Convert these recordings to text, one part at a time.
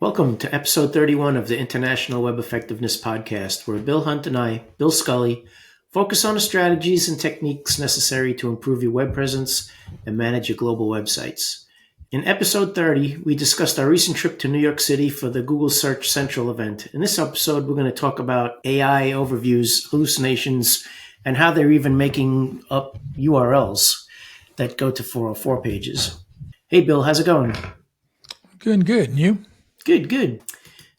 Welcome to episode 31 of the International Web Effectiveness Podcast, where Bill Hunt and I, Bill Scully, focus on the strategies and techniques necessary to improve your web presence and manage your global websites. In episode 30, we discussed our recent trip to New York City for the Google Search Central event. In this episode, we're going to talk about AI overviews, hallucinations, and how they're even making up URLs that go to 404 pages. Hey, Bill, how's it going? Good. And you? Good.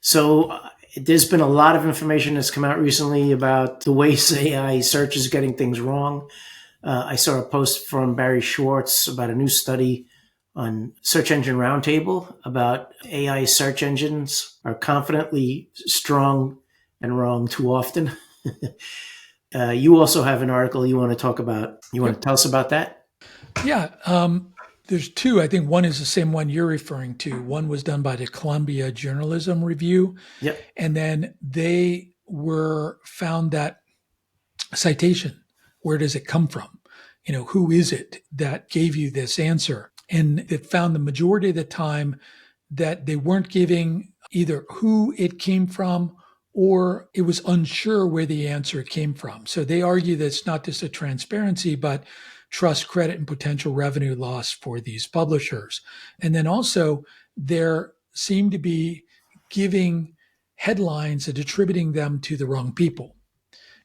So there's been a lot of information that's come out recently about the ways AI search is getting things wrong. I saw a post from Barry Schwartz about a new study on Search Engine Roundtable about AI search engines are confidently strong and wrong too often. You also have an article you want to talk about. You want to tell us about that? Yeah. There's two. I think one is the same one you're referring to. One was done by the Columbia Journalism Review. Yep. And then they found that citation. Where does it come from? Who is it that gave you this answer? And it found the majority of the time that they weren't giving either who it came from or it was unsure where the answer came from. So they argue that it's not just a transparency, but trust, credit, and potential revenue loss for these publishers. And then also there seemed to be giving headlines and attributing them to the wrong people.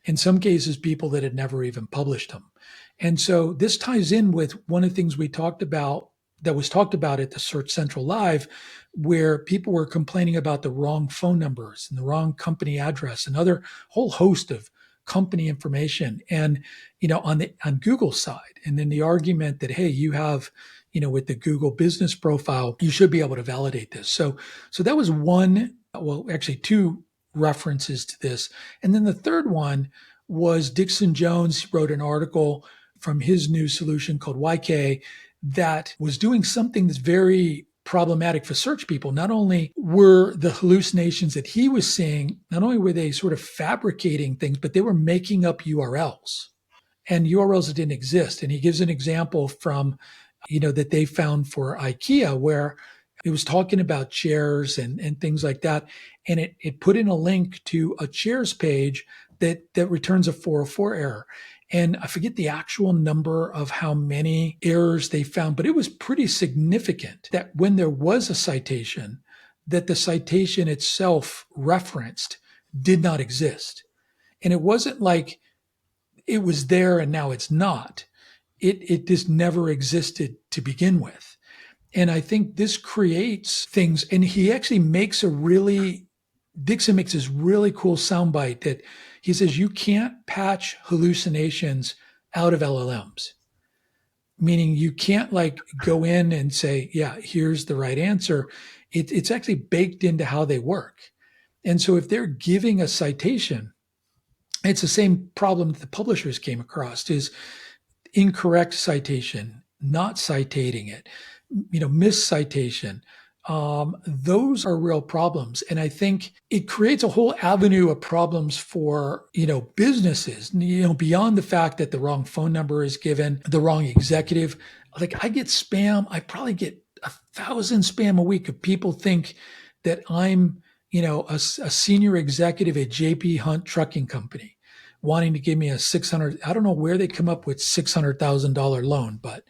In some cases, people that had never even published them. And so this ties in with one of the things that was talked about at the Search Central Live, where people were complaining about the wrong phone numbers and the wrong company address and other whole host of company information and on Google's side. And then the argument that, hey, you have, with the Google business profile, you should be able to validate this. So that was two references to this. And then the third one was Dixon Jones wrote an article from his new solution called YK that was doing something that's very problematic for search people. Not only were the hallucinations that he was seeing, not only were they sort of fabricating things, but they were making up URLs and URLs that didn't exist. And he gives an example from, that they found for IKEA where it was talking about chairs and things like that. And it put in a link to a chairs page that returns a 404 error. And I forget the actual number of how many errors they found, but it was pretty significant that when there was a citation, that the citation itself referenced did not exist. And it wasn't like it was there and now it's not. It just never existed to begin with. And I think this creates things, and he actually Dixon makes this really cool soundbite that he says, you can't patch hallucinations out of LLMs, meaning you can't go in and say, yeah, here's the right answer. It's actually baked into how they work. And so if they're giving a citation, it's the same problem that the publishers came across is incorrect citation, not citating it, miscitation. Those are real problems. And I think it creates a whole avenue of problems for, businesses, beyond the fact that the wrong phone number is given, the wrong executive. I get spam. I probably get 1,000 spam a week of people think that I'm, a senior executive at JP Hunt Trucking Company wanting to give me a I don't know where they come up with $600,000 loan, but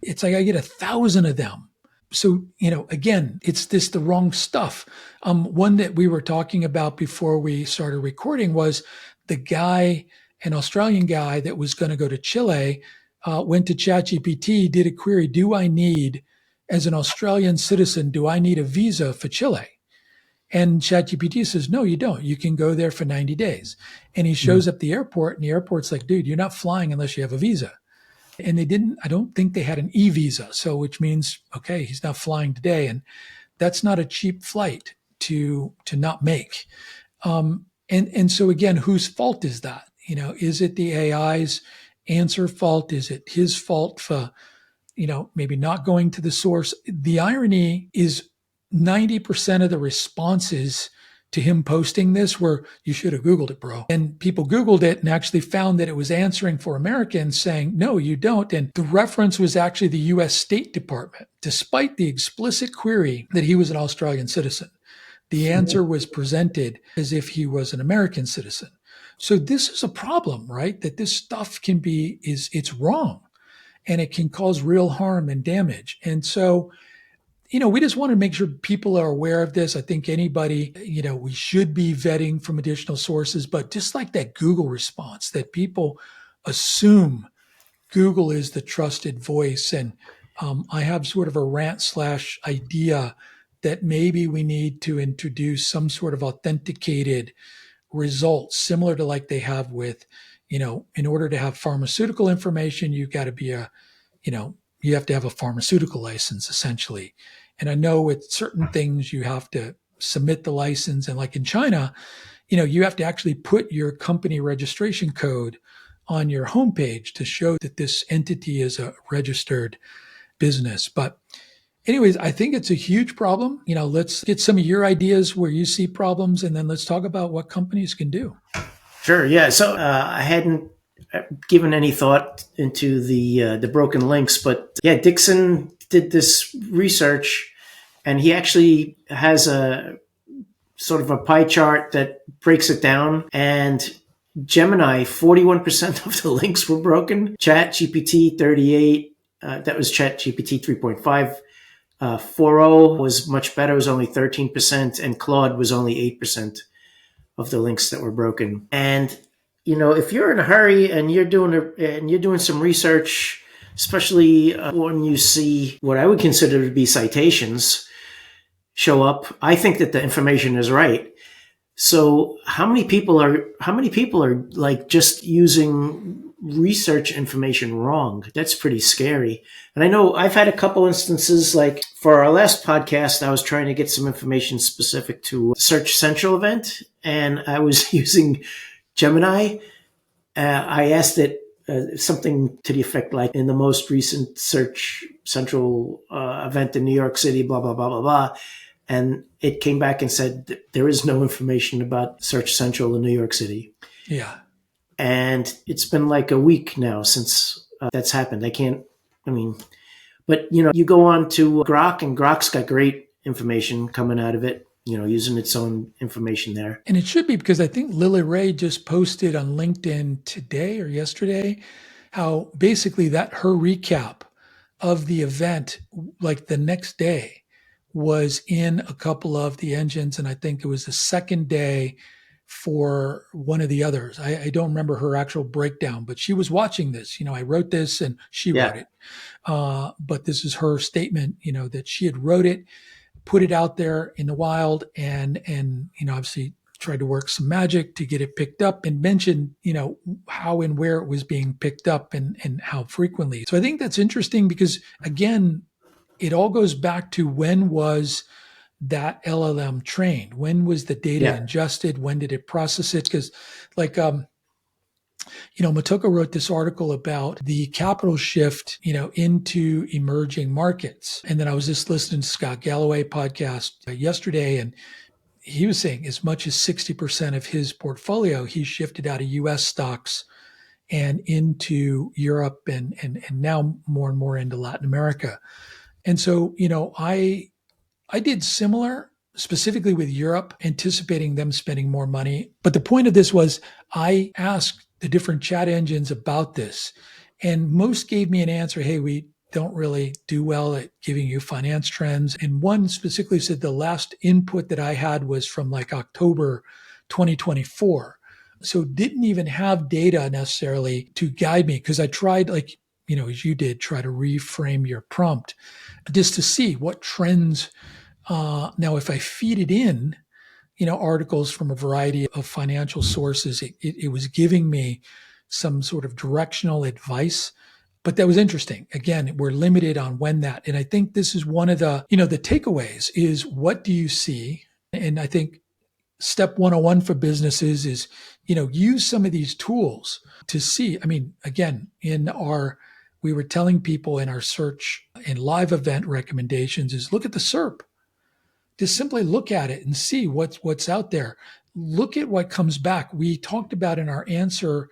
it's I get 1,000 of them. So, again, it's the wrong stuff. One that we were talking about before we started recording was an Australian guy that was going to go to Chile, went to ChatGPT, did a query, as an Australian citizen, do I need a visa for Chile? And ChatGPT says, no, you don't. You can go there for 90 days. And he shows up at the airport and the airport's like, dude, you're not flying unless you have a visa. And I don't think they had an e-visa. So which means, okay, he's not flying today. And that's not a cheap flight to not make. And so again, whose fault is that? Is it the AI's answer fault? Is it his fault for, maybe not going to the source? The irony is 90% of the responses to him posting this were, you should have Googled it, bro. And people Googled it and actually found that it was answering for Americans saying, no, you don't. And the reference was actually the US State Department, despite the explicit query that he was an Australian citizen. The answer was presented as if he was an American citizen. So this is a problem, right? That this stuff it's wrong and it can cause real harm and damage. And so, we just want to make sure people are aware of this. I think anybody, we should be vetting from additional sources, but just like that Google response, that people assume Google is the trusted voice. And I have sort of a rant/idea that maybe we need to introduce some sort of authenticated results, similar to like they have with, in order to have pharmaceutical information, you've got to be you have to have a pharmaceutical license essentially. And I know with certain things you have to submit the license. And like in China, you have to actually put your company registration code on your homepage to show that this entity is a registered business. But anyways, I think it's a huge problem. Let's get some of your ideas where you see problems, and then let's talk about what companies can do. Sure. Yeah. So I hadn't given any thought into the broken links, but yeah, Dixon did this research, and he actually has a sort of a pie chart that breaks it down. And Gemini, 41% of the links were broken. ChatGPT, 38. That was ChatGPT 3.5. 4.0 was much better. It was only 13%, and Claude was only 8% of the links that were broken. And if you're in a hurry and you're doing some research, especially when you see what I would consider to be citations show up, I think that the information is right. So how many people are like just using research information wrong? That's pretty scary. And I know I've had a couple instances, like for our last podcast, I was trying to get some information specific to a Search Central event, and I was using Gemini. I asked it something to the effect like, in the most recent Search Central event in New York City, blah, blah, blah, blah, blah. And it came back and said, there is no information about Search Central in New York City. Yeah. And it's been like a week now since that's happened. But you go on to Grok, and Grok's got great information coming out of it, using its own information there. And it should be, because I think Lily Ray just posted on LinkedIn today or yesterday how basically that her recap of the event, like the next day, was in a couple of the engines. And I think it was the second day for one of the others. I don't remember her actual breakdown, but she was watching this. I wrote this and she wrote it. But this is her statement, that she had wrote it, put it out there in the wild, and obviously tried to work some magic to get it picked up, and mentioned, how and where it was being picked up and how frequently. So I think that's interesting because, again, it all goes back to when was that LLM trained? When was the data ingested? When did it process it? Because Motoko wrote this article about the capital shift, into emerging markets. And then I was just listening to Scott Galloway podcast yesterday, and he was saying as much as 60% of his portfolio, he shifted out of US stocks and into Europe and now more and more into Latin America. And so, I did similar, specifically with Europe, anticipating them spending more money. But the point of this was I asked the different chat engines about this, and most gave me an answer, hey, we don't really do well at giving you finance trends. And one specifically said the last input that I had was from like October 2024. So didn't even have data necessarily to guide me, because I tried, like, as you did, try to reframe your prompt just to see what trends. Now, if I feed it in, articles from a variety of financial sources, it was giving me some sort of directional advice. But that was interesting. Again, we're limited on when that. And I think this is one of the, the takeaways is, what do you see? And I think step 101 for businesses is, use some of these tools to see. I mean, again, we were telling people in our search and live event recommendations is, look at the SERP. Just simply look at it and see what's out there. Look at what comes back. We talked about in our answer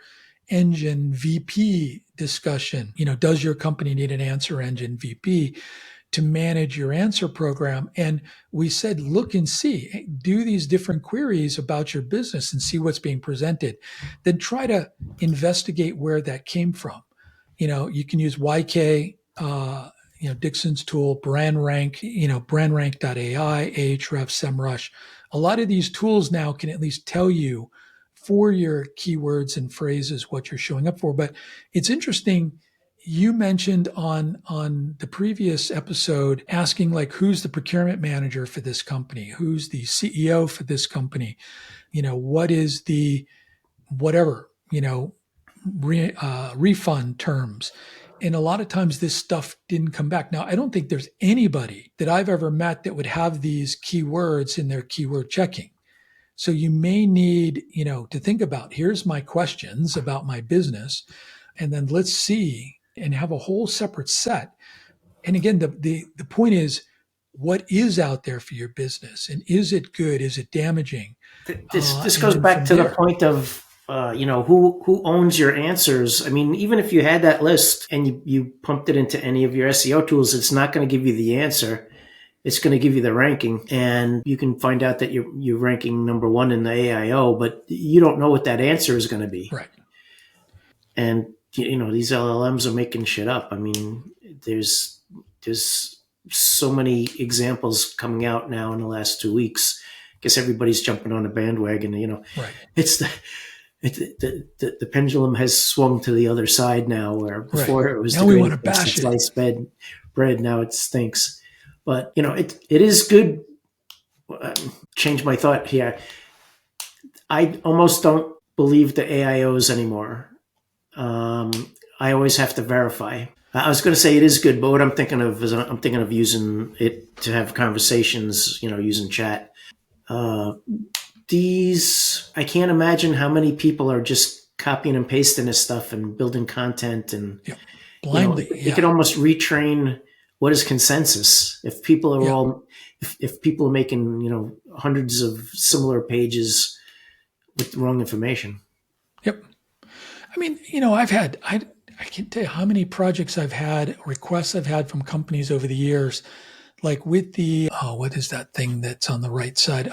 engine VP discussion, does your company need an answer engine VP to manage your answer program. And we said, look and see, do these different queries about your business and see what's being presented. Then try to investigate where that came from. You can use YK, Dixon's tool, BrandRank, BrandRank.ai, Ahrefs, SEMrush. A lot of these tools now can at least tell you for your keywords and phrases what you're showing up for. But it's interesting. You mentioned on the previous episode asking like, who's the procurement manager for this company? Who's the CEO for this company? What is the whatever, refund terms? And a lot of times this stuff didn't come back. Now, I don't think there's anybody that I've ever met that would have these keywords in their keyword checking. So you may need, to think about, here's my questions about my business, and then let's see and have a whole separate set. And again, the point is, what is out there for your business, and is it good? Is it damaging? This goes back to the point of who owns your answers. I mean, even if you had that list and you pumped it into any of your SEO tools, it's not going to give you the answer. It's going to give you the ranking, and you can find out that you're ranking number 1 in the AIO, but you don't know what that answer is going to be. Right. And these LLMs are making shit up. I mean, there's so many examples coming out now in the last 2 weeks. I guess everybody's jumping on a bandwagon. Right. It's the pendulum has swung to the other side now, where before it was now we want to bash sliced bread. Now it stinks. But it is good. Change my thought here. I almost don't believe the AIOs anymore. I always have to verify. I was going to say it is good, but what I'm thinking of is I'm thinking of using it to have conversations. Using chat. I can't imagine how many people are just copying and pasting this stuff and building content and blindly. You could almost retrain. What is consensus? If people are if people are making, hundreds of similar pages with the wrong information. Yep. I mean, I can't tell you how many projects I've had, requests I've had from companies over the years, like with the, what is that thing that's on the right side?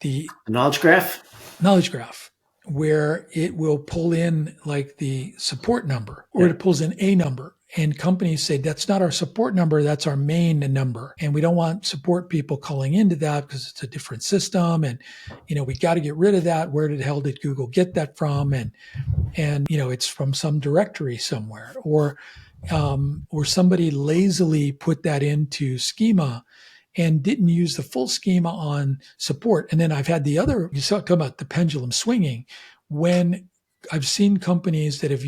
The knowledge graph, where it will pull in like the support number, or it pulls in a number. And companies say, that's not our support number, that's our main number. And we don't want support people calling into that because it's a different system. And, we got to get rid of that. Where the hell did Google get that from? And it's from some directory somewhere. Or somebody lazily put that into schema and didn't use the full schema on support. And then I've had you talk about the pendulum swinging, when I've seen companies that have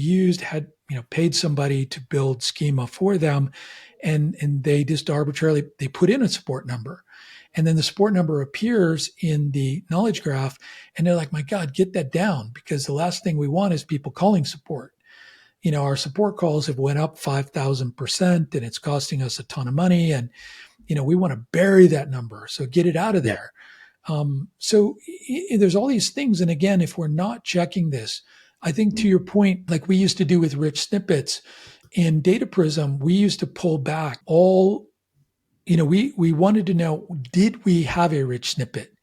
paid somebody to build schema for them, and they just arbitrarily, they put in a support number, and then the support number appears in the knowledge graph, and they're like, my God, get that down, because the last thing we want is people calling support. Our support calls have went up 5,000%, and it's costing us a ton of money, and we want to bury that number, so get it out of there. So there's all these things, and again, if we're not checking this, I think to your point, like we used to do with rich snippets in Data Prism, we used to pull back all, we wanted to know, did we have a rich snippet?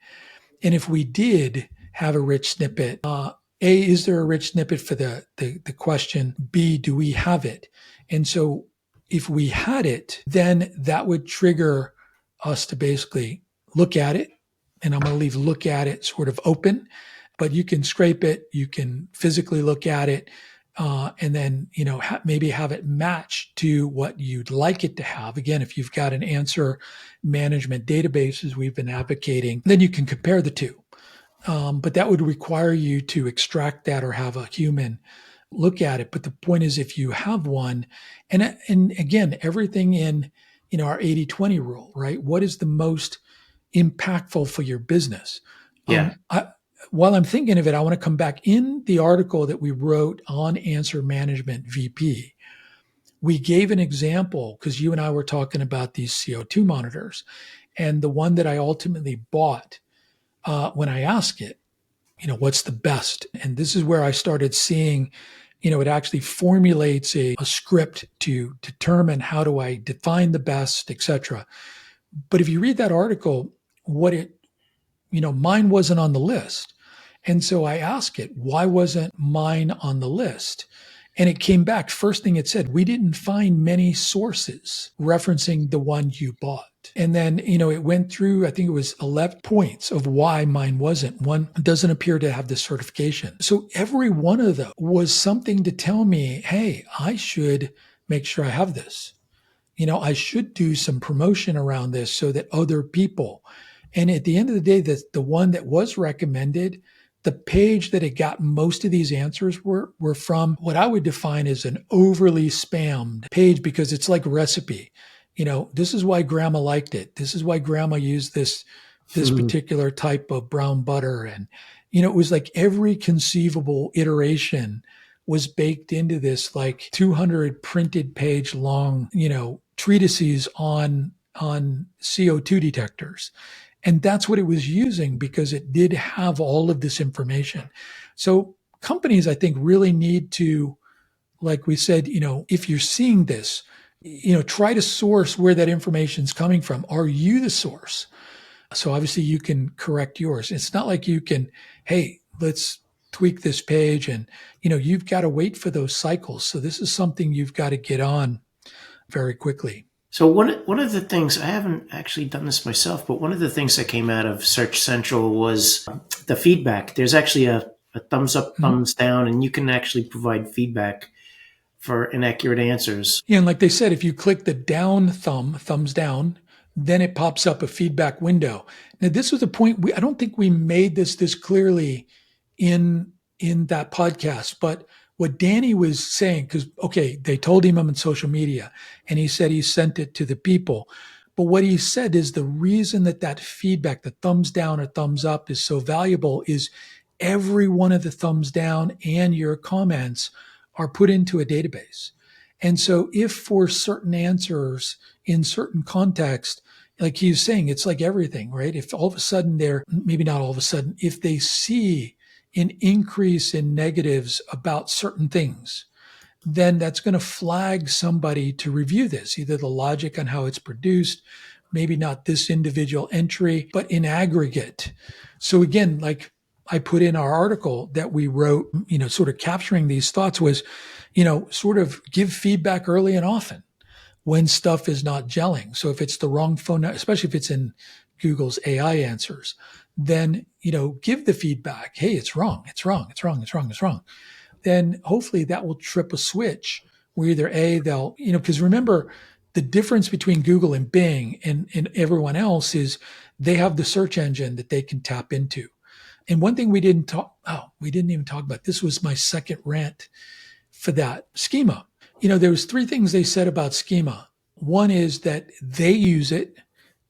And if we did have a rich snippet, A, is there a rich snippet for the question? B, do we have it? And so if we had it, then that would trigger us to basically look at it. And I'm going to leave look at it sort of open. But you can scrape it, you can physically look at it, and then, maybe have it match to what you'd like it to have. Again, if you've got an answer management database, as we've been advocating, then you can compare the two. But that would require you to extract that or have a human look at it. But the point is, if you have one, and again, everything in, our 80-20 rule, right? What is the most impactful for your business? Yeah. While I'm thinking of it, I want to come back in the article that we wrote on Answer Management VP. We gave an example because you and I were talking about these CO2 monitors, and the one that I ultimately bought, when I asked it, what's the best? And this is where I started seeing, it actually formulates a script to determine how do I define the best, etc. But if you read that article, mine wasn't on the list. And so I asked it, why wasn't mine on the list? And it came back. First thing it said, we didn't find many sources referencing the one you bought. And then, it went through, I think it was 11 points of why mine wasn't. One doesn't appear to have the certification. So every one of them was something to tell me, hey, I should make sure I have this. I should do some promotion around this so that other people, and at the end of the day, the one that was recommended, the page that it got most of these answers were from what I would define as an overly spammed page, because it's like a recipe. This is why grandma liked it. This is why grandma used this particular type of brown butter. And, it was like every conceivable iteration was baked into this like 200 printed page long, treatises on CO2 detectors. And that's what it was using, because it did have all of this information. So companies, I think, really need to, like we said, if you're seeing this, try to source where that information is coming from. Are you the source? So obviously you can correct yours. It's not like you can, hey, let's tweak this page. And, you've got to wait for those cycles. So this is something you've got to get on very quickly. So one of the things, I haven't actually done this myself, but one of the things that came out of Search Central was the feedback. There's actually a thumbs up, thumbs down, and you can actually provide feedback for inaccurate answers. Yeah, and like they said, if you click the down thumbs down, then it pops up a feedback window. Now, this was a point I don't think we made this clearly in that podcast, but what Danny was saying, because, okay, they told him I'm on social media, and he said he sent it to the people. But what he said is the reason that feedback, the thumbs down or thumbs up, is so valuable is every one of the thumbs down and your comments are put into a database. And so if for certain answers in certain context, like he was saying, it's like everything, right? If all of a sudden maybe not all of a sudden, if they see an increase in negatives about certain things, then that's going to flag somebody to review this, either the logic on how it's produced, maybe not this individual entry, but in aggregate. So again, like I put in our article that we wrote, sort of capturing these thoughts was, sort of give feedback early and often when stuff is not gelling. So if it's the wrong phone, especially if it's in Google's AI answers, then, give the feedback. Hey, it's wrong. It's wrong. It's wrong. It's wrong. It's wrong. Then hopefully that will trip a switch where either they'll, because remember the difference between Google and Bing and everyone else is they have the search engine that they can tap into. And one thing we didn't even talk about, this was my second rant for that, schema. There was 3 things they said about schema. One is that they use it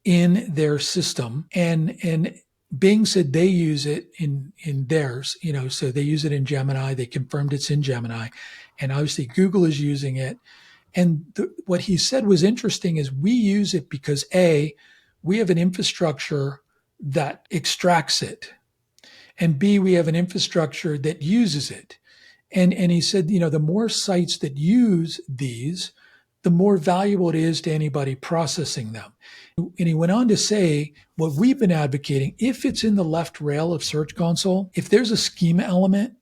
in their system, and Bing said they use it in theirs, so they use it in Gemini. They confirmed it's in Gemini, and obviously Google is using it. And what he said was interesting is we use it because we have an infrastructure that extracts it, and B, we have an infrastructure that uses it. And he said, the more sites that use these, the more valuable it is to anybody processing them. And he went on to say what we've been advocating, if it's in the left rail of Search Console, if there's a schema element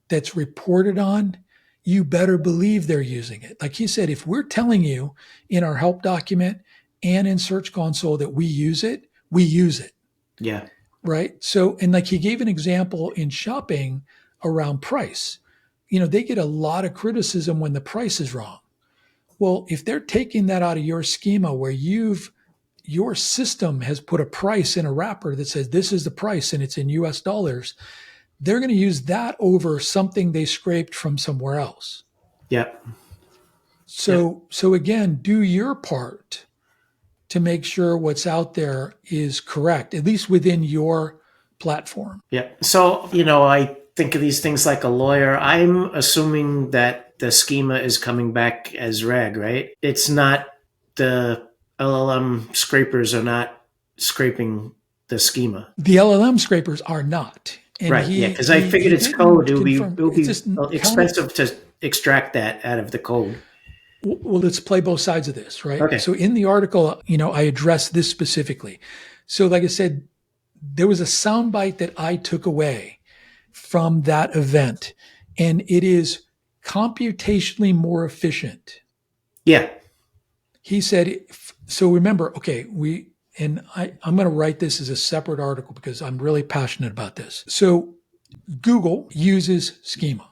that's reported on, you better believe they're using it. Like he said, if we're telling you in our help document and in Search Console that we use it, we use it. Yeah. Right. So, and like he gave an example in shopping around price. They get a lot of criticism when the price is wrong. Well, if they're taking that out of your schema where your system has put a price in a wrapper that says this is the price and it's in US dollars, they're going to use that over something they scraped from somewhere else. Yeah. So again, do your part to make sure what's out there is correct, at least within your platform. Yeah. So, I think of these things like a lawyer. I'm assuming that the schema is coming back as reg, right? It's not the LLM scrapers are not scraping the schema. The LLM scrapers are not. And right. Because I figured it's code. It would be expensive extract that out of the code? Well, let's play both sides of this, right? Okay. So in the article, I address this specifically. So like I said, there was a soundbite that I took away from that event, and it is computationally more efficient. Yeah. He said, so remember, okay, I'm going to write this as a separate article because I'm really passionate about this. So Google uses schema.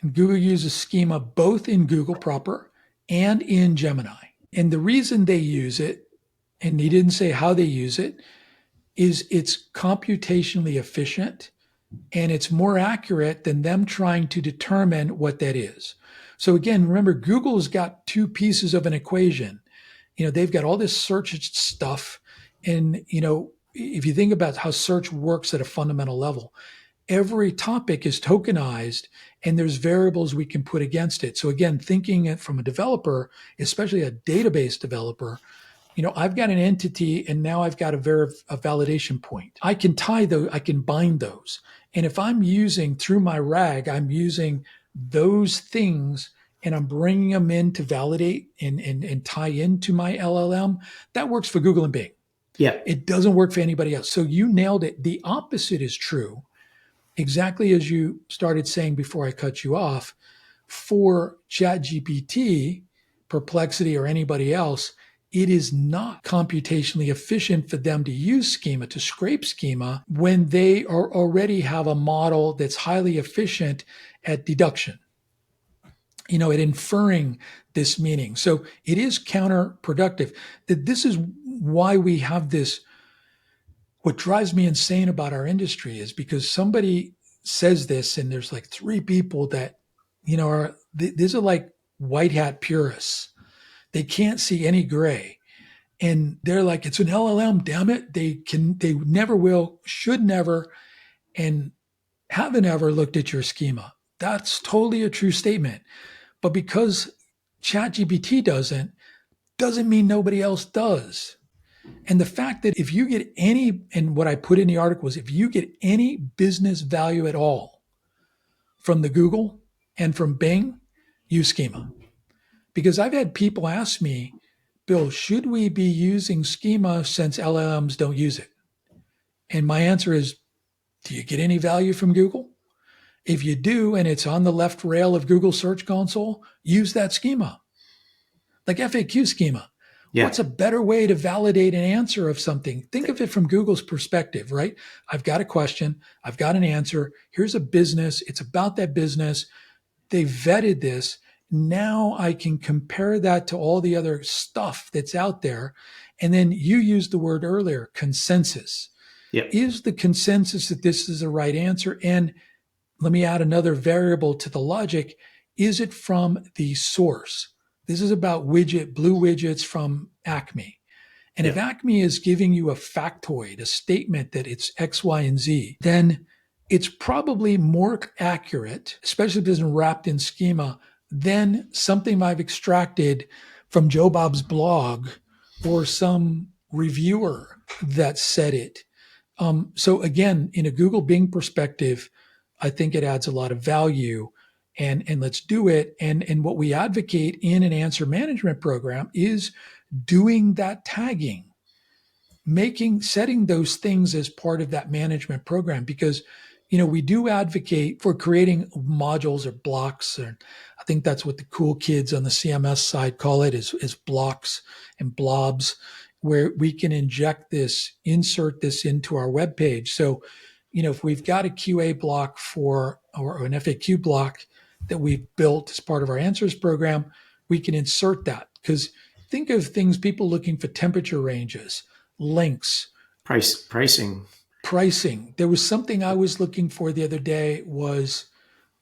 And Google uses schema both in Google proper and in Gemini. And the reason they use it, and he didn't say how they use it, is it's computationally efficient and it's more accurate than them trying to determine what that is. So again, remember, Google's got two pieces of an equation. They've got all this search stuff. And, if you think about how search works at a fundamental level, every topic is tokenized and there's variables we can put against it. So again, thinking it from a developer, especially a database developer, I've got an entity and now I've got a validation point. I can tie those, I can bind those. And if I'm using through my RAG, I'm using those things and I'm bringing them in to validate and tie into my LLM, that works for Google and Bing. Yeah. It doesn't work for anybody else. So you nailed it. The opposite is true. Exactly as you started saying before I cut you off, for ChatGPT, Perplexity, or anybody else, it is not computationally efficient for them to use schema, to scrape schema, when they already have a model that's highly efficient at deduction, at inferring this meaning. So it is counterproductive. This is why we have this. What drives me insane about our industry is because somebody says this and there's like three people that, these are like white hat purists. They can't see any gray. And they're like, it's an LLM, damn it. They never will, should never, and haven't ever looked at your schema. That's totally a true statement. But because ChatGPT doesn't mean nobody else does. And the fact that if you get any, and what I put in the article was, if you get any business value at all from the Google and from Bing, use schema. Because I've had people ask me, Bill, should we be using schema since LLMs don't use it? And my answer is, do you get any value from Google? If you do, and it's on the left rail of Google Search Console, use that schema. Like FAQ schema. Yeah. What's a better way to validate an answer of something? Think of it from Google's perspective, right? I've got a question. I've got an answer. Here's a business. It's about that business. They vetted this. Now I can compare that to all the other stuff that's out there. And then you used the word earlier, consensus. Yeah. Is the consensus that this is the right answer? And let me add another variable to the logic. Is it from the source? This is about blue widgets from Acme. And if Acme is giving you a factoid, a statement that it's X, Y, and Z, then it's probably more accurate, especially if it's wrapped in schema, than something I've extracted from Joe Bob's blog or some reviewer that said it. So again, in a Google Bing perspective, I think it adds a lot of value. And let's do it. And what we advocate in an answer management program is doing that tagging, setting those things as part of that management program, because we do advocate for creating modules or blocks, or I think that's what the cool kids on the CMS side call it, is blocks and blobs, where we can insert this into our web page. So, if we've got a QA block or an FAQ block that we've built as part of our answers program, we can insert that. Because think of things, people looking for temperature ranges, links, pricing. There was something I was looking for the other day, was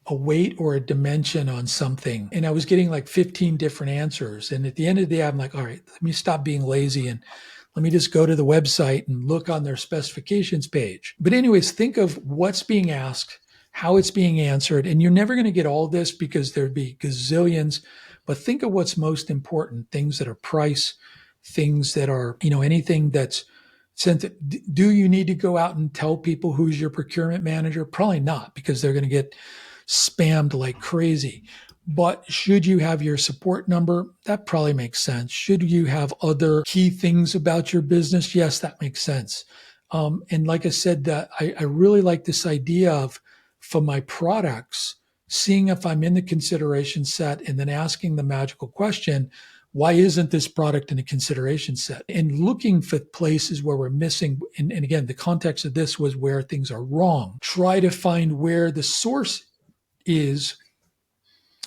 a weight or a dimension on something. And I was getting like 15 different answers. And at the end of the day, I'm like, all right, let me stop being lazy and let me just go to the website and look on their specifications page. But anyways, think of what's being asked, how it's being answered. And you're never going to get all this because there'd be gazillions, but think of what's most important, things that are price, things that are, anything that's sent. Do you need to go out and tell people who's your procurement manager? Probably not, because they're going to get spammed like crazy. But should you have your support number? That probably makes sense. Should you have other key things about your business? Yes, that makes sense. And like I said, that I really like this idea of, for my products, seeing if I'm in the consideration set and then asking the magical question, why isn't this product in a consideration set? And looking for places where we're missing. And again, the context of this was where things are wrong. Try to find where the source is,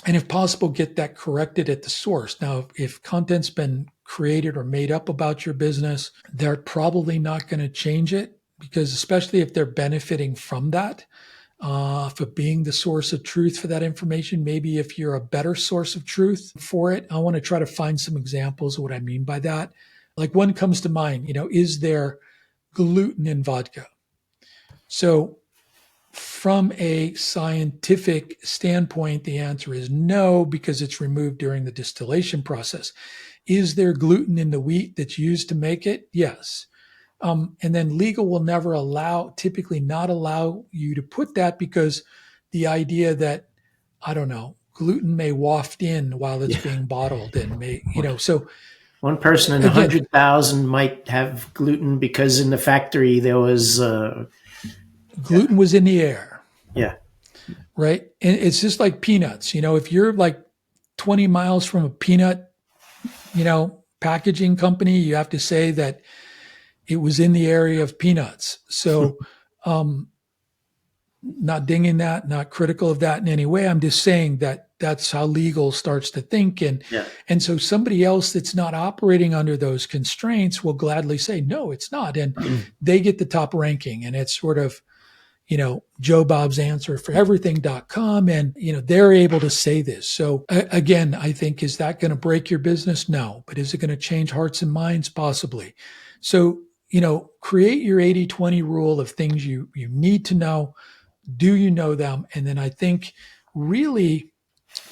and if possible, get that corrected at the source. Now, if content's been created or made up about your business, they're probably not going to change it, because especially if they're benefiting from that, for being the source of truth for that information, maybe if you're a better source of truth for it. I want to try to find some examples of what I mean by that. Like one comes to mind, is there gluten in vodka? So from a scientific standpoint, the answer is no, because it's removed during the distillation process. Is there gluten in the wheat that's used to make it? Yes. And then legal will typically not allow you to put that, because the idea that, I don't know, gluten may waft in while it's being bottled and so one person in again, 100,000 might have gluten because in the factory there was gluten was in the air. Yeah. Right. And it's just like peanuts. If you're like 20 miles from a peanut, packaging company, you have to say that it was in the area of peanuts. So, not dinging that, not critical of that in any way. I'm just saying that that's how legal starts to think. And so somebody else that's not operating under those constraints will gladly say, no, it's not. And they get the top ranking, and it's sort of, Joe Bob's answer for everything.com. And, they're able to say this. So again, I think, is that going to break your business? No. But is it going to change hearts and minds? Possibly. So, create your 80-20 rule of things you need to know. Do you know them? And then I think really,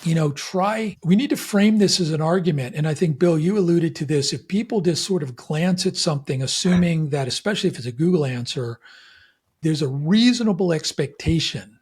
we need to frame this as an argument. And I think, Bill, you alluded to this. If people just sort of glance at something, assuming that, especially if it's a Google answer, there's a reasonable expectation.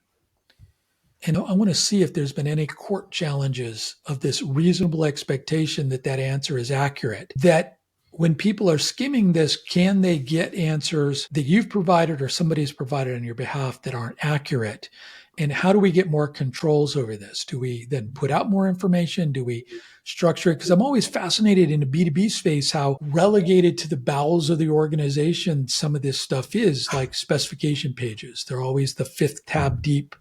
And I want to see if there's been any court challenges of this reasonable expectation that answer is accurate. That when people are skimming this, can they get answers that you've provided or somebody's provided on your behalf that aren't accurate? And how do we get more controls over this? Do we then put out more information? Do we structure it? Because I'm always fascinated in the B2B space, how relegated to the bowels of the organization some of this stuff is, like specification pages. They're always the 5th tab deep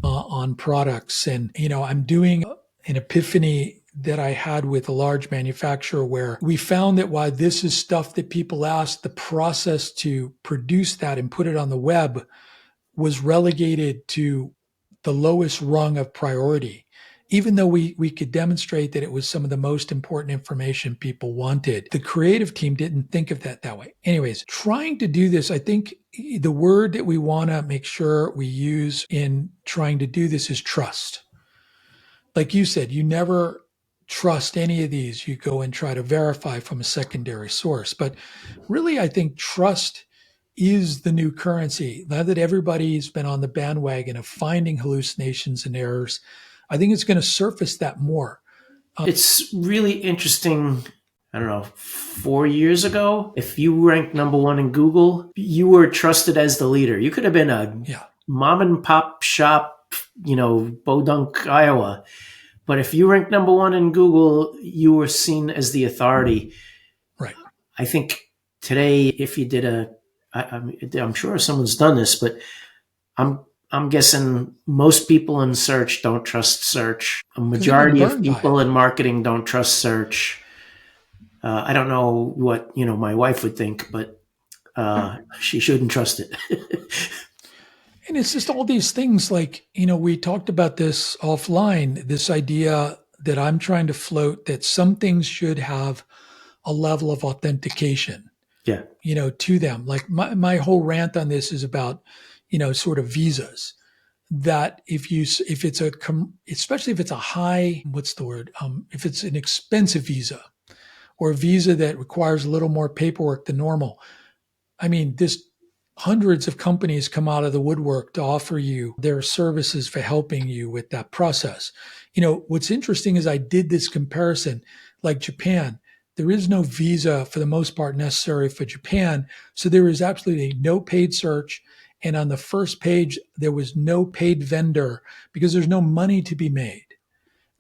on products. And, I'm doing an epiphany that I had with a large manufacturer, where we found that while this is stuff that people ask, the process to produce that and put it on the web was relegated to the lowest rung of priority, even though we could demonstrate that it was some of the most important information people wanted. The creative team didn't think of that way. Anyways, trying to do this, I think the word that we want to make sure we use in trying to do this is trust. Like you said, you never trust any of these. You go and try to verify from a secondary source. But really, I think trust is the new currency. Now that everybody's been on the bandwagon of finding hallucinations and errors, I think it's going to surface that more. It's really interesting. I don't know, 4 years ago, if you ranked number 1 in Google, you were trusted as the leader. You could have been a mom and pop shop, Bodunk, Iowa. But if you ranked number 1 in Google, you were seen as the authority. Right. I think today, if you did I'm sure someone's done this, but I'm guessing most people in search don't trust search. A majority of people in marketing don't trust search. I don't know what, my wife would think, but she shouldn't trust it. And it's just all these things like, we talked about this offline, this idea that I'm trying to float, that some things should have a level of authentication, to them. Like my whole rant on this is about, sort of visas, that especially if it's a high, if it's an expensive visa or a visa that requires a little more paperwork than normal. I mean, this hundreds of companies come out of the woodwork to offer you their services for helping you with that process. What's interesting is I did this comparison, like Japan. There is no visa for the most part necessary for Japan. So there is absolutely no paid search. And on the first page, there was no paid vendor because there's no money to be made.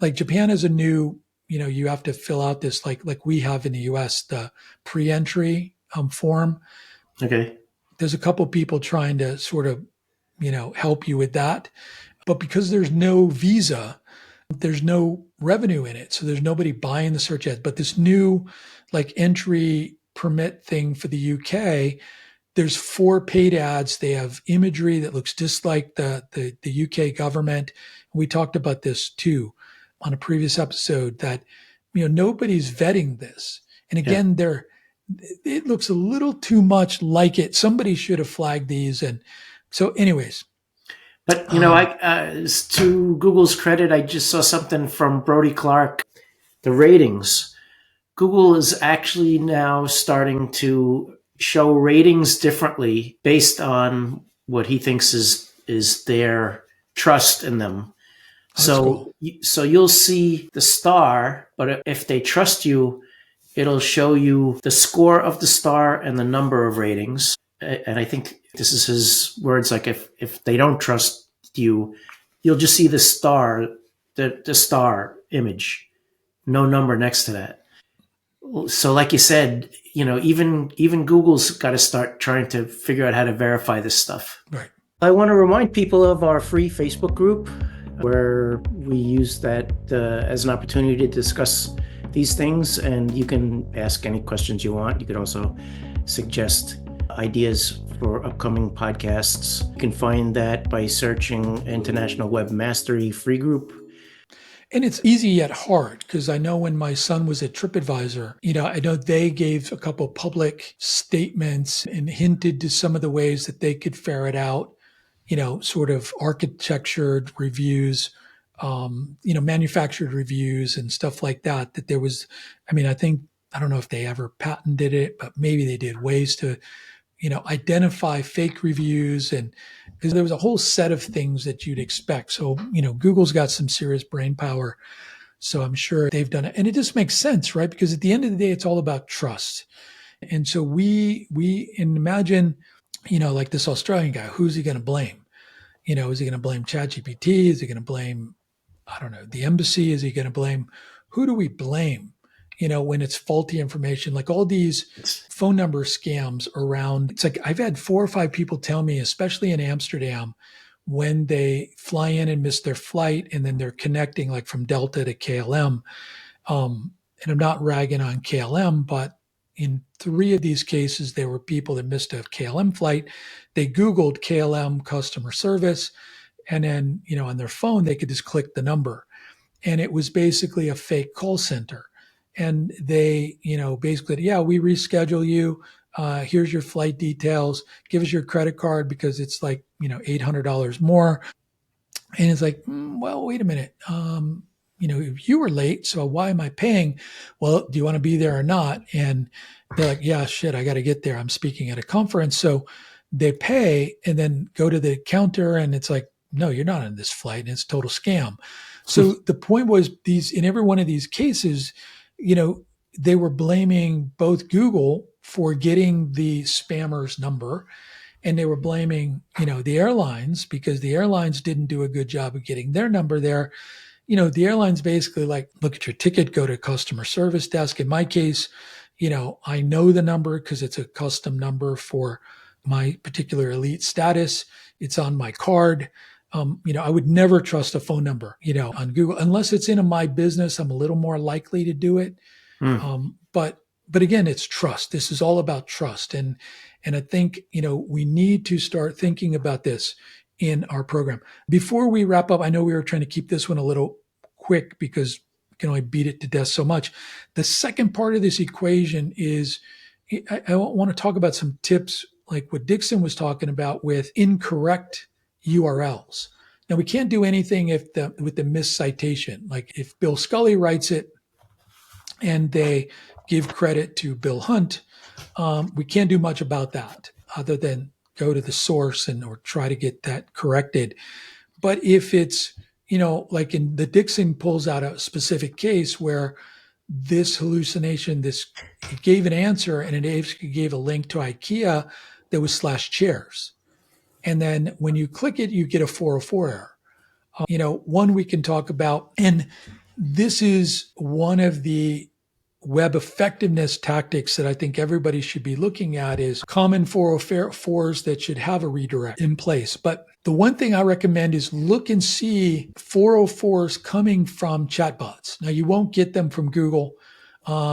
Like Japan is a new, you have to fill out this like we have in the US, the pre-entry form. Okay. There's a couple people trying to sort of, help you with that. But because there's no visa, there's no revenue in it. So there's nobody buying the search ads. But this new like entry permit thing for the UK, there's 4 paid ads. They have imagery that looks just like the UK government. We talked about this too on a previous episode that, nobody's vetting this. And again, it looks a little too much like it. Somebody should have flagged these. And so anyways. But, to Google's credit, I just saw something from Brody Clark, the ratings. Google is actually now starting to show ratings differently based on what he thinks is their trust in them. So you'll see the star, but if they trust you, it'll show you the score of the star and the number of ratings. And I think this is his words, like if they don't trust you, you'll just see the star image, no number next to that. So like you said, even Google's got to start trying to figure out how to verify this stuff. Right. I want to remind people of our free Facebook group where we use that as an opportunity to discuss these things, and you can ask any questions you want. You can also suggest ideas for upcoming podcasts. You can find that by searching International Web Mastery Free Group. And it's easy yet hard, because I know when my son was at TripAdvisor, I know they gave a couple public statements and hinted to some of the ways that they could ferret out, sort of architectured reviews, manufactured reviews and stuff like that, that there was, I don't know if they ever patented it, but maybe they did ways to, identify fake reviews, and because there was a whole set of things that you'd expect. So, Google's got some serious brain power. So I'm sure they've done it. And it just makes sense, right? Because at the end of the day, it's all about trust. And so we imagine, like this Australian guy, who's he going to blame? Is he going to blame ChatGPT? Is he going to blame, I don't know, the embassy? Is he going to blame, who do we blame? When it's faulty information, like all these phone number scams around. It's like I've had 4 or 5 people tell me, especially in Amsterdam, when they fly in and miss their flight and then they're connecting like from Delta to KLM. And I'm not ragging on KLM, but in 3 of these cases, there were people that missed a KLM flight. They Googled KLM customer service, and then, on their phone, they could just click the number. And it was basically a fake call center. And they, basically, we reschedule you. Here's your flight details. Give us your credit card because it's like, $800 more. And it's like, well, wait a minute. You were late, so why am I paying? Well, do you want to be there or not? And they're like, yeah, shit, I got to get there. I'm speaking at a conference. So they pay and then go to the counter, and it's like, no, you're not on this flight, and it's a total scam. So the point was, in every one of these cases, they were blaming both Google for getting the spammer's number, and they were blaming, the airlines, because the airlines didn't do a good job of getting their number there. The airlines basically like, look at your ticket, go to customer service desk. In my case, I know the number because it's a custom number for my particular elite status. It's on my card. I would never trust a phone number, on Google, unless it's in my business. I'm a little more likely to do it. But again, it's trust. This is all about trust. And I think, we need to start thinking about this in our program. Before we wrap up, I know we were trying to keep this one a little quick because we can only beat it to death so much. The second part of this equation is, I want to talk about some tips like what Dixon was talking about with incorrect URLs. Now, we can't do anything with the miscitation. Like if Bill Scully writes it and they give credit to Bill Hunt, we can't do much about that other than go to the source or try to get that corrected. But if it's, like in the Dixon pulls out a specific case where this hallucination, it gave an answer and it gave a link to IKEA that was /chairs. And then when you click it, you get a 404 error. One we can talk about, and this is one of the web effectiveness tactics that I think everybody should be looking at, is common 404s that should have a redirect in place. But the one thing I recommend is look and see 404s coming from chatbots. Now, you won't get them from Google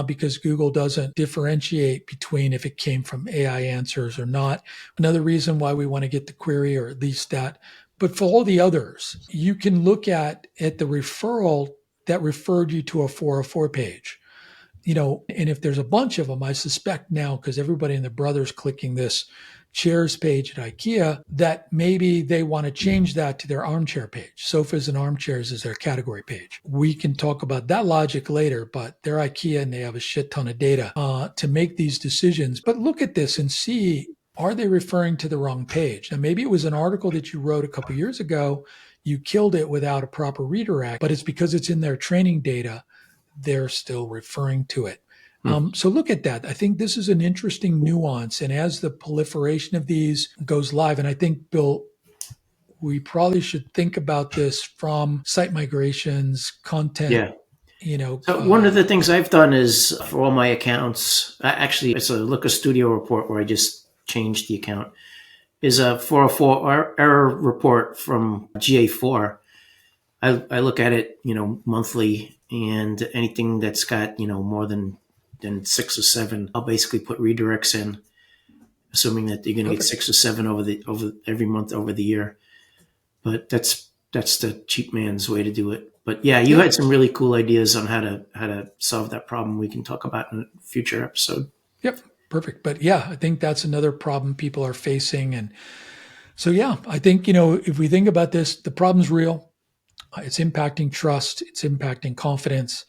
because Google doesn't differentiate between if it came from AI answers or not. Another reason why we want to get the query, or at least that. But for all the others, you can look at the referral that referred you to a 404 page. And if there's a bunch of them, I suspect now, because everybody and their brother's clicking this chairs page at IKEA, that maybe they want to change that to their armchair page. Sofas and armchairs is their category page. We can talk about that logic later, but they're IKEA and they have a shit ton of data to make these decisions. But look at this and see, are they referring to the wrong page? Now, maybe it was an article that you wrote a couple years ago. You killed it without a proper redirect, but it's because it's in their training data. They're still referring to it. So look at that. I think this is an interesting nuance. And as the proliferation of these goes live, and I think, Bill, we probably should think about this from site migrations, content. Yeah. So one of the things I've done is, for all my accounts, actually, it's a Looker Studio report where I just changed the account, is a 404 error report from GA4. I look at it, monthly, and anything that's got, more than 6 or 7, I'll basically put redirects in, assuming that you're going to get 6 or 7 over every month over the year. But that's the cheap man's way to do it. But yeah, you had some really cool ideas on how to solve that problem. We can talk about in a future episode. Yep, perfect. But yeah, I think that's another problem people are facing. And so yeah, I think if we think about this, the problem's real. It's impacting trust. It's impacting confidence.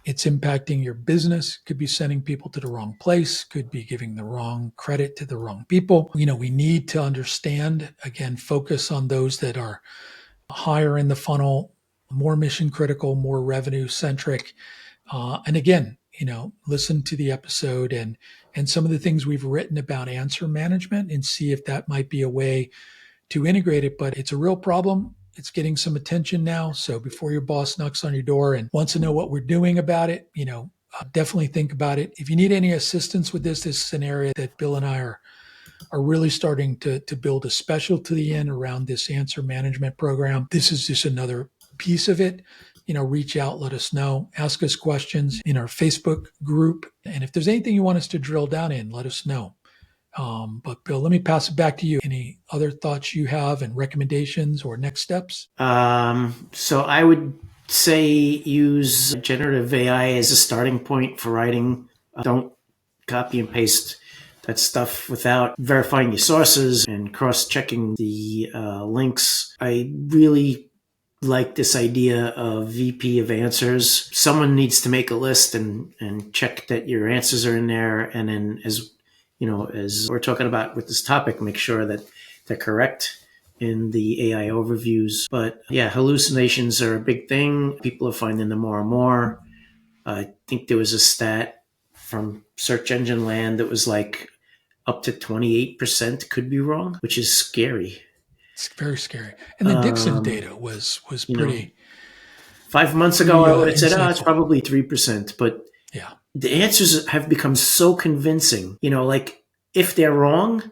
It's impacting your business. Could be sending people to the wrong place. Could be giving the wrong credit to the wrong people. We need to understand, again, focus on those that are higher in the funnel, more mission critical, more revenue centric. And again, listen to the episode and some of the things we've written about answer management and see if that might be a way to integrate it. But it's a real problem. It's getting some attention now. So before your boss knocks on your door and wants to know what we're doing about it, definitely think about it. If you need any assistance with this is an area that Bill and I are really starting to build a specialty in around this answer management program. This is just another piece of it. Reach out, let us know, ask us questions in our Facebook group. And if there's anything you want us to drill down in, let us know. But Bill, let me pass it back to you. Any other thoughts you have and recommendations or next steps? So I would say use generative AI as a starting point for writing. Don't copy and paste that stuff without verifying your sources and cross-checking the links. I really like this idea of VP of answers. Someone needs to make a list and check that your answers are in there. And then as we're talking about with this topic, make sure that they're correct in the AI overviews. But yeah, hallucinations are a big thing. People are finding them more and more. I think there was a stat from Search Engine Land that was like up to 28% could be wrong, which is scary. It's very scary. And the Dixon data was pretty. 5 months ago, I would have said, it's probably 3%. But yeah, the answers have become so convincing. Like if they're wrong,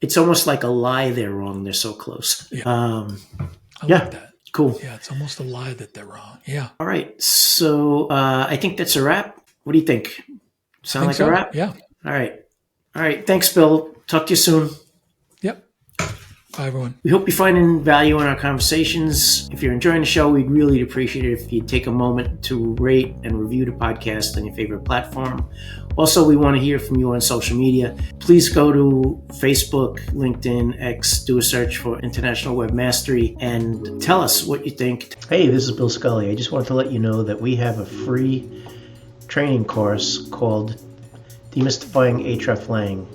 it's almost like a lie they're wrong. They're so close. Yeah. I like that. Cool. Yeah, it's almost a lie that they're wrong. Yeah. All right. So I think that's a wrap. What do you think? Sound like a wrap? Yeah. All right. Thanks, Bill. Talk to you soon. Yep. Bye, everyone. We hope you're finding value in our conversations. If you're enjoying the show, we'd really appreciate it if you'd take a moment to rate and review the podcast on your favorite platform. Also, we want to hear from you on social media. Please go to Facebook, LinkedIn, X, do a search for International Web Mastery, and tell us what you think. Hey, this is Bill Scully. I just wanted to let you know that we have a free training course called Demystifying Href Lang.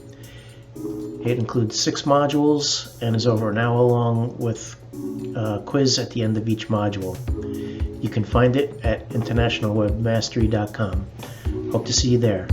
It includes 6 modules and is over an hour long with a quiz at the end of each module. You can find it at internationalwebmastery.com. Hope to see you there.